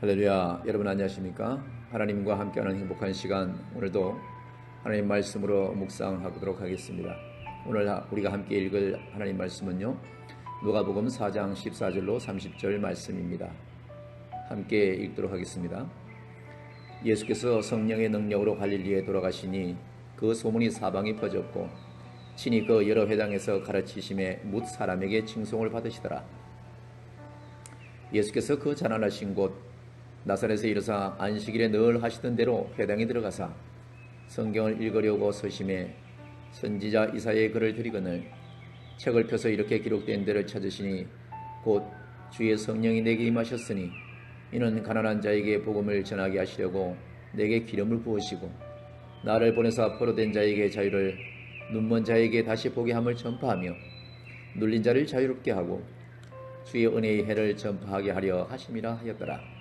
할렐루야. 여러분 안녕하십니까? 하나님과 함께하는 행복한 시간, 오늘도 하나님 말씀으로 묵상하도록 하겠습니다. 오늘 우리가 함께 읽을 하나님 말씀은요, 누가복음 4장 14절로 30절 말씀입니다. 함께 읽도록 하겠습니다. 예수께서 성령의 능력으로 갈릴리에 돌아가시니 그 소문이 사방에 퍼졌고 친히 그 여러 회당에서 가르치심에 뭇 사람에게 칭송을 받으시더라. 예수께서 그 가난하신 곳 나사렛에 이르사 안식일에 늘 하시던 대로 회당에 들어가사 성경을 읽으려고 서심해 선지자 이사야의 글을 들이거늘 책을 펴서 이렇게 기록된 데를 찾으시니 곧 주의 성령이 내게 임하셨으니 이는 가난한 자에게 복음을 전하게 하시려고 내게 기름을 부으시고 나를 보내사 포로된 자에게 자유를, 눈먼 자에게 다시 보게 함을 전파하며 눌린 자를 자유롭게 하고 주의 은혜의 해를 전파하게 하려 하심이라 하였더라.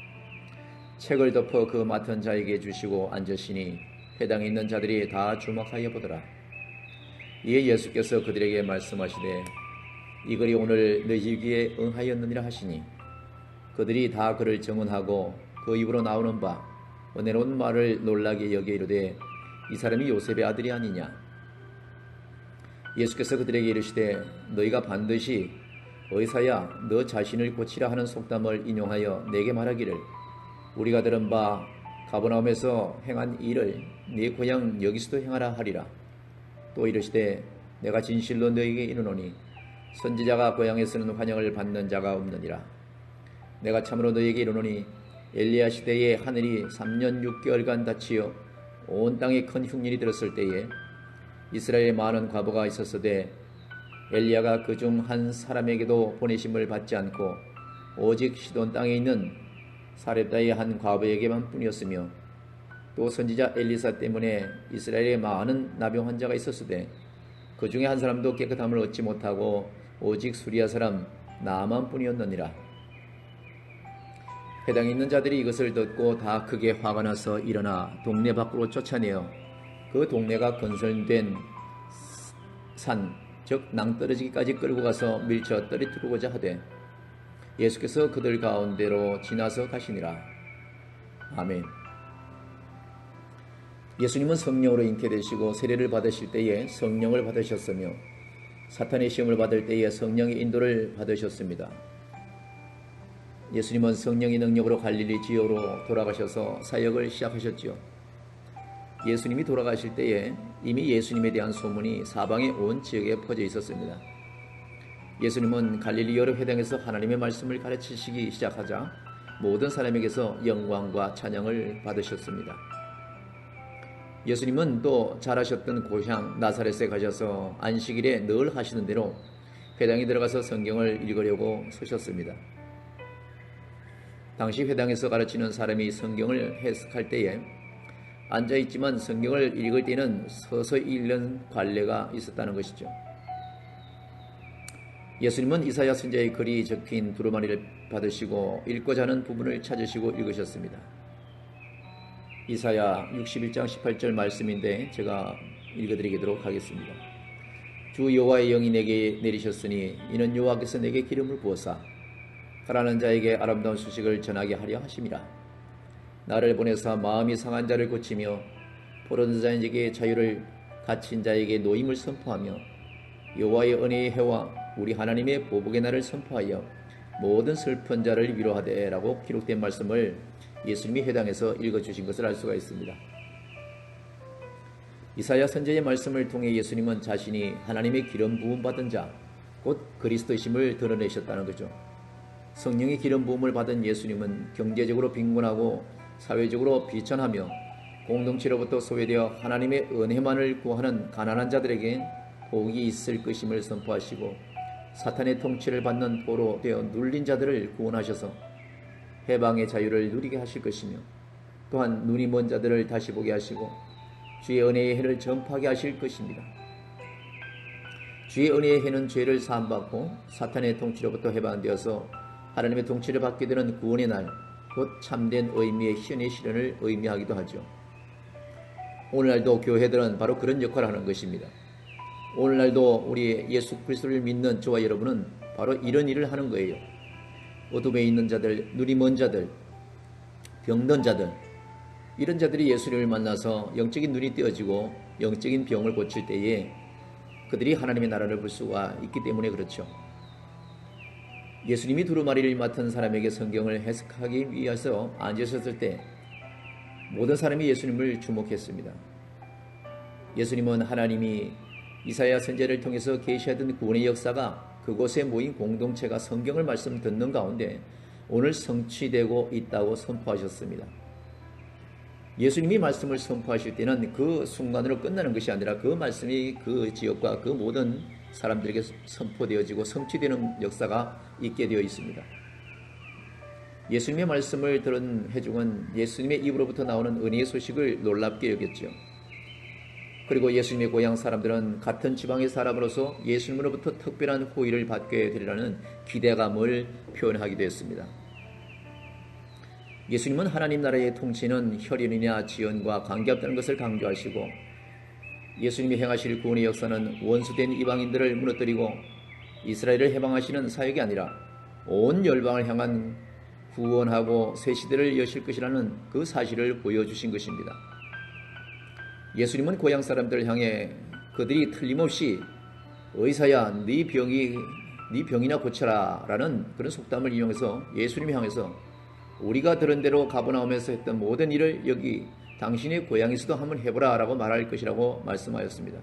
책을 덮어 그 맡은 자에게 주시고 앉으시니 회당에 있는 자들이 다 주목하여 보더라. 이에 예수께서 그들에게 말씀하시되 이 글이 오늘 너희 귀에 응하였느니라 하시니 그들이 다 그를 정언하고 그 입으로 나오는 바 은혜로운 말을 놀라게 여겨 이르되 이 사람이 요셉의 아들이 아니냐. 예수께서 그들에게 이르시되 너희가 반드시 의사야 너 자신을 고치라 하는 속담을 인용하여 내게 말하기를 우리가 들은 바 가버나움에서 행한 일을 네 고향 여기서도 행하라 하리라. 또 이르시되 내가 진실로 너희에게 이르노니 선지자가 고향에서는 환영을 받는 자가 없느니라. 내가 참으로 너희에게 이르노니 엘리야 시대에 하늘이 3년 6개월간 닫히어 온 땅에 큰 흉년이 들었을 때에 이스라엘에 많은 과부가 있었으되 엘리야가 그중 한 사람에게도 보내심을 받지 않고 오직 시돈 땅에 있는 사렙다의 한 과부에게만 뿐이었으며 또 선지자 엘리사 때문에 이스라엘에 많은 나병 환자가 있었으되 그 중에 한 사람도 깨끗함을 얻지 못하고 오직 수리아 사람 나만 뿐이었느니라. 회당에 있는 자들이 이것을 듣고 다 크게 화가 나서 일어나 동네 밖으로 쫓아내어 그 동네가 건설된 산, 즉 낭떠러지기까지 끌고 가서 밀쳐 떨어뜨리고자 하되 예수께서 그들 가운데로 지나서 가시니라. 아멘. 예수님은 성령으로 잉태되시고 세례를 받으실 때에 성령을 받으셨으며 사탄의 시험을 받을 때에 성령의 인도를 받으셨습니다. 예수님은 성령의 능력으로 갈릴리 지역으로 돌아가셔서 사역을 시작하셨지요. 예수님이 돌아가실 때에 이미 예수님에 대한 소문이 사방의 온 지역에 퍼져 있었습니다. 예수님은 갈릴리 여러 회당에서 하나님의 말씀을 가르치시기 시작하자 모든 사람에게서 영광과 찬양을 받으셨습니다. 예수님은 또 자라셨던 고향 나사렛에 가셔서 안식일에 늘 하시는 대로 회당에 들어가서 성경을 읽으려고 서셨습니다. 당시 회당에서 가르치는 사람이 성경을 해석할 때에 앉아있지만 성경을 읽을 때는 서서 읽는 관례가 있었다는 것이죠. 예수님은 이사야 선지자의 글이 적힌 두루마리를 받으시고 읽고자 하는 부분을 찾으시고 읽으셨습니다. 이사야 61장 18절 말씀인데 제가 읽어드리도록 하겠습니다. 주 여호와의 영이 내게 내리셨으니 이는 여호와께서 내게 기름을 부어사 가난한 자에게 아름다운 소식을 전하게 하려 하심이라. 나를 보내사 마음이 상한 자를 고치며 포로된 자에게 자유를, 갇힌 자에게 노임을 선포하며 여호와의 은혜의 해와 우리 하나님의 보복의 날을 선포하여 모든 슬픈 자를 위로하되 라고 기록된 말씀을 예수님이 회당에서 읽어주신 것을 알 수가 있습니다. 이사야 선지자의 말씀을 통해 예수님은 자신이 하나님의 기름 부음 받은 자, 곧 그리스도이심을 드러내셨다는 거죠. 성령의 기름 부음을 받은 예수님은 경제적으로 빈곤하고 사회적으로 비천하며 공동체로부터 소외되어 하나님의 은혜만을 구하는 가난한 자들에게 복이 있을 것임을 선포하시고 사탄의 통치를 받는 포로 되어 눌린 자들을 구원하셔서 해방의 자유를 누리게 하실 것이며 또한 눈이 먼 자들을 다시 보게 하시고 주의 은혜의 해를 전파하게 하실 것입니다. 주의 은혜의 해는 죄를 사함받고 사탄의 통치로부터 해방되어서 하나님의 통치를 받게 되는 구원의 날, 곧 참된 의미의 희연의 실현을 의미하기도 하죠. 오늘날도 교회들은 바로 그런 역할을 하는 것입니다. 오늘날도 우리 예수 그리스도를 믿는 저와 여러분은 바로 이런 일을 하는 거예요. 어둠에 있는 자들, 눈이 먼 자들, 병든 자들, 이런 자들이 예수님을 만나서 영적인 눈이 띄어지고 영적인 병을 고칠 때에 그들이 하나님의 나라를 볼 수가 있기 때문에 그렇죠. 예수님이 두루마리를 맡은 사람에게 성경을 해석하기 위해서 앉으셨을 때 모든 사람이 예수님을 주목했습니다. 예수님은 하나님이 이사야 선지자를 통해서 계시하던 구원의 역사가 그곳에 모인 공동체가 성경을 말씀 듣는 가운데 오늘 성취되고 있다고 선포하셨습니다. 예수님이 말씀을 선포하실 때는 그 순간으로 끝나는 것이 아니라 그 말씀이 그 지역과 그 모든 사람들에게 선포되어지고 성취되는 역사가 있게 되어 있습니다. 예수님의 말씀을 들은 회중은 예수님의 입으로부터 나오는 은혜의 소식을 놀랍게 여겼죠. 그리고 예수님의 고향 사람들은 같은 지방의 사람으로서 예수님으로부터 특별한 호의를 받게 되리라는 기대감을 표현하기도 했습니다. 예수님은 하나님 나라의 통치는 혈연이나 지연과 관계없다는 것을 강조하시고 예수님이 행하실 구원의 역사는 원수된 이방인들을 무너뜨리고 이스라엘을 해방하시는 사역이 아니라 온 열방을 향한 구원하고 새 시대를 여실 것이라는 그 사실을 보여주신 것입니다. 예수님은 고향 사람들을 향해 그들이 틀림없이 의사야 네 병이나 고쳐라 라는 그런 속담을 이용해서 예수님이 향해서 우리가 들은 대로 가버나움에서 했던 모든 일을 여기 당신의 고향에서도 한번 해보라 라고 말할 것이라고 말씀하였습니다.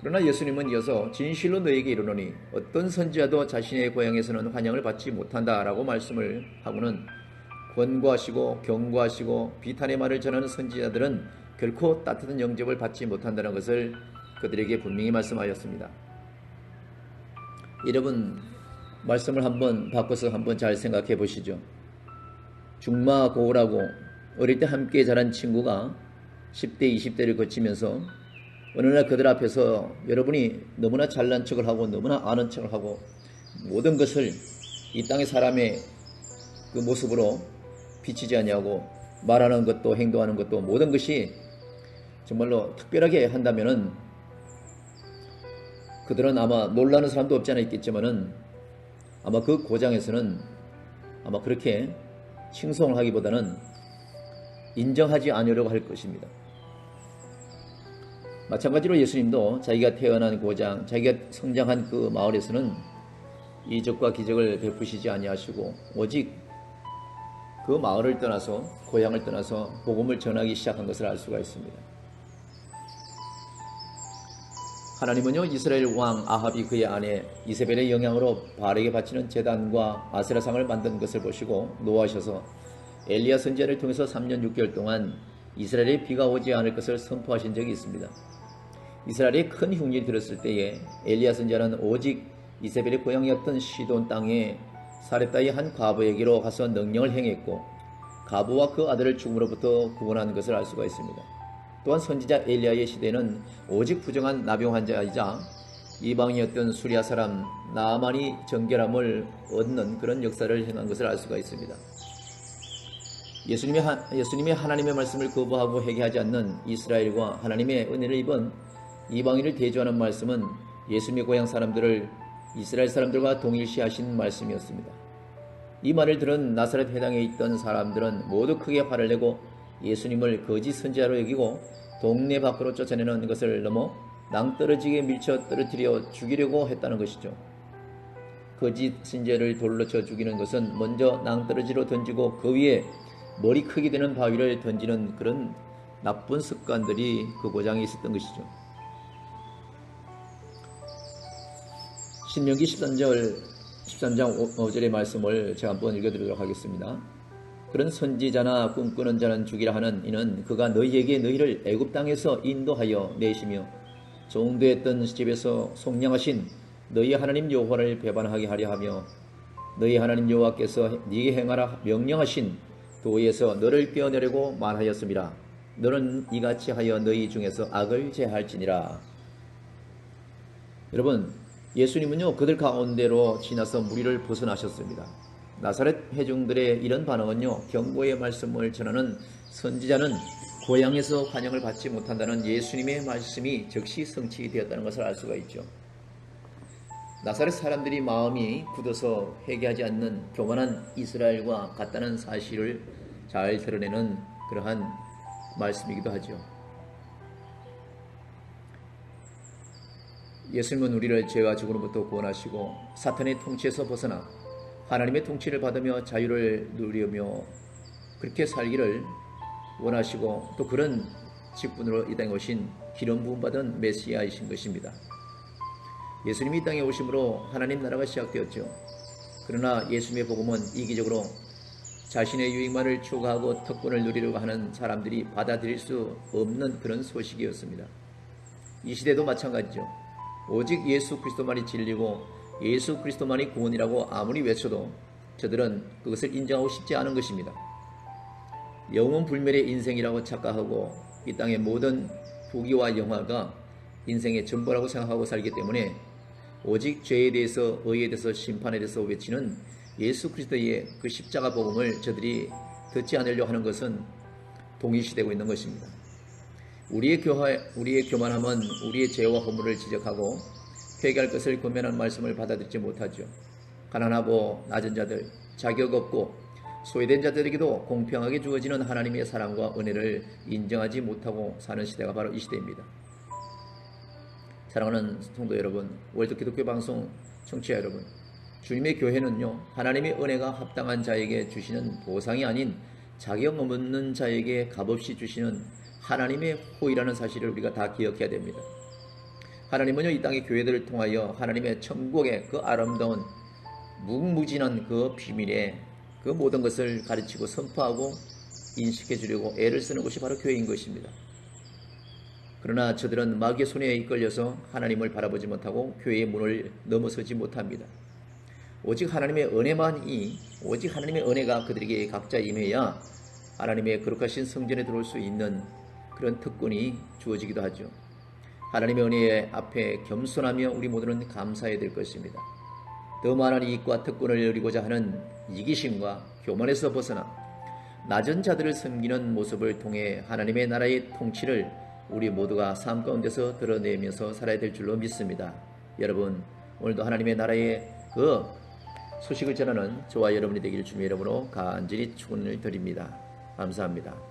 그러나 예수님은 이어서 진실로 너에게 이르노니 어떤 선지자도 자신의 고향에서는 환영을 받지 못한다 라고 말씀을 하고는 권고하시고 경고하시고 비탄의 말을 전하는 선지자들은 결코 따뜻한 영접을 받지 못한다는 것을 그들에게 분명히 말씀하였습니다. 여러분 말씀을 한번 바꿔서 한번 잘 생각해 보시죠. 중마고우라고 어릴 때 함께 자란 친구가 10대 20대를 거치면서 어느 날 그들 앞에서 여러분이 너무나 잘난 척을 하고 너무나 아는 척을 하고 모든 것을 이 땅의 사람의 그 모습으로 비치지 아니하고 말하는 것도 행동하는 것도 모든 것이 정말로 특별하게 한다면은 그들은 아마 놀라는 사람도 없지 않아 있겠지만은 아마 그 고장에서는 아마 그렇게 칭송을 하기보다는 인정하지 않으려고 할 것입니다. 마찬가지로 예수님도 자기가 태어난 고장, 자기가 성장한 그 마을에서는 이적과 기적을 베푸시지 아니하시고 오직 그 마을을 떠나서 고향을 떠나서 복음을 전하기 시작한 것을 알 수가 있습니다. 하나님은요 이스라엘 왕 아합이 그의 아내 이세벨의 영향으로 바알에게 바치는 제단과 아세라상을 만든 것을 보시고 노하셔서 엘리야 선지자를 통해서 3년 6개월 동안 이스라엘에 비가 오지 않을 것을 선포하신 적이 있습니다. 이스라엘에 큰 흉년이 들었을 때에 엘리야 선지자는 오직 이세벨의 고향이었던 시돈 땅에 사렙다의 한 과부에게로 가서 능령을 행했고 과부와 그 아들을 죽음으로부터 구원한 것을 알 수가 있습니다. 또한 선지자 엘리야의 시대는 오직 부정한 나병 환자이자 이방인이었던 수리아 사람 나아만이 정결함을 얻는 그런 역사를 행한 것을 알 수가 있습니다. 예수님이 하나님의 말씀을 거부하고 회개하지 않는 이스라엘과 하나님의 은혜를 입은 이방인을 대조하는 말씀은 예수님의 고향 사람들을 이스라엘 사람들과 동일시하신 말씀이었습니다. 이 말을 들은 나사렛 회당에 있던 사람들은 모두 크게 화를 내고 예수님을 거짓 선지자로 여기고 동네 밖으로 쫓아내는 것을 넘어 낭떠러지게 밀쳐 떨어뜨려 죽이려고 했다는 것이죠. 거짓 선지자를 돌로 쳐 죽이는 것은 먼저 낭떠러지로 던지고 그 위에 머리 크게 되는 바위를 던지는 그런 나쁜 습관들이 그 고장에 있었던 것이죠. 신명기 13장 5절의 말씀을 제가 한번 읽어드리도록 하겠습니다. 그런 선지자나 꿈꾸는 자는 죽이라 하는 이는 그가 너희에게 너희를 애굽 땅에서 인도하여 내시며 종되었던 집에서 속량하신 너희 하나님 여호와를 배반하게 하려 하며 너희 하나님 여호와께서 네게 행하라 명령하신 도에서 너를 떼어내려고 말하였음이라. 너는 이같이 하여 너희 중에서 악을 제할지니라. 여러분 예수님은요 그들 가운데로 지나서 무리를 벗어나셨습니다. 나사렛 회중들의 이런 반응은요 경고의 말씀을 전하는 선지자는 고향에서 환영을 받지 못한다는 예수님의 말씀이 즉시 성취되었다는 것을 알 수가 있죠. 나사렛 사람들이 마음이 굳어서 회개하지 않는 교만한 이스라엘과 같다는 사실을 잘 드러내는 그러한 말씀이기도 하죠. 예수님은 우리를 죄와 죽음으로부터 구원하시고 사탄의 통치에서 벗어나 하나님의 통치를 받으며 자유를 누리며 그렇게 살기를 원하시고 또 그런 직분으로 이 땅에 오신 기름 부음 받은 메시아이신 것입니다. 예수님이 이 땅에 오심으로 하나님 나라가 시작되었죠. 그러나 예수님의 복음은 이기적으로 자신의 유익만을 추구하고 특권을 누리려고 하는 사람들이 받아들일 수 없는 그런 소식이었습니다. 이 시대도 마찬가지죠. 오직 예수 그리스도만이 진리고 예수 그리스도만이 구원이라고 아무리 외쳐도 저들은 그것을 인정하고 싶지 않은 것입니다. 영원 불멸의 인생이라고 착각하고 이 땅의 모든 부귀와 영화가 인생의 전부라고 생각하고 살기 때문에 오직 죄에 대해서 의에 대해서 심판에 대해서 외치는 예수 그리스도의 그 십자가 복음을 저들이 듣지 않으려 하는 것은 동일시되고 있는 것입니다. 우리의 교만함은 우리의 죄와 허물을 지적하고 회개할 것을 권면하는 말씀을 받아들이지 못하죠. 가난하고 낮은 자들, 자격 없고 소외된 자들에게도 공평하게 주어지는 하나님의 사랑과 은혜를 인정하지 못하고 사는 시대가 바로 이 시대입니다. 사랑하는 성도 여러분, 월드 기독교 방송 청취자 여러분, 주님의 교회는요, 하나님의 은혜가 합당한 자에게 주시는 보상이 아닌 자격 없는 자에게 값없이 주시는 하나님의 호의라는 사실을 우리가 다 기억해야 됩니다. 하나님은요, 이 땅의 교회들을 통하여 하나님의 천국의 그 아름다운 무궁무진한 그 비밀에 그 모든 것을 가르치고 선포하고 인식해 주려고 애를 쓰는 것이 바로 교회인 것입니다. 그러나 저들은 마귀의 손에 이끌려서 하나님을 바라보지 못하고 교회의 문을 넘어서지 못합니다. 오직 하나님의 은혜가 그들에게 각자 임해야 하나님의 거룩하신 성전에 들어올 수 있는 그런 특권이 주어지기도 하죠. 하나님의 은혜 앞에 겸손하며 우리 모두는 감사해야 될 것입니다. 더 많은 이익과 특권을 누리고자 하는 이기심과 교만에서 벗어나 낮은 자들을 섬기는 모습을 통해 하나님의 나라의 통치를 우리 모두가 삶 가운데서 드러내면서 살아야 될 줄로 믿습니다. 여러분, 오늘도 하나님의 나라의 그 소식을 전하는 저와 여러분이 되기를 주님의 이름으로 간절히 축원을 드립니다. 감사합니다.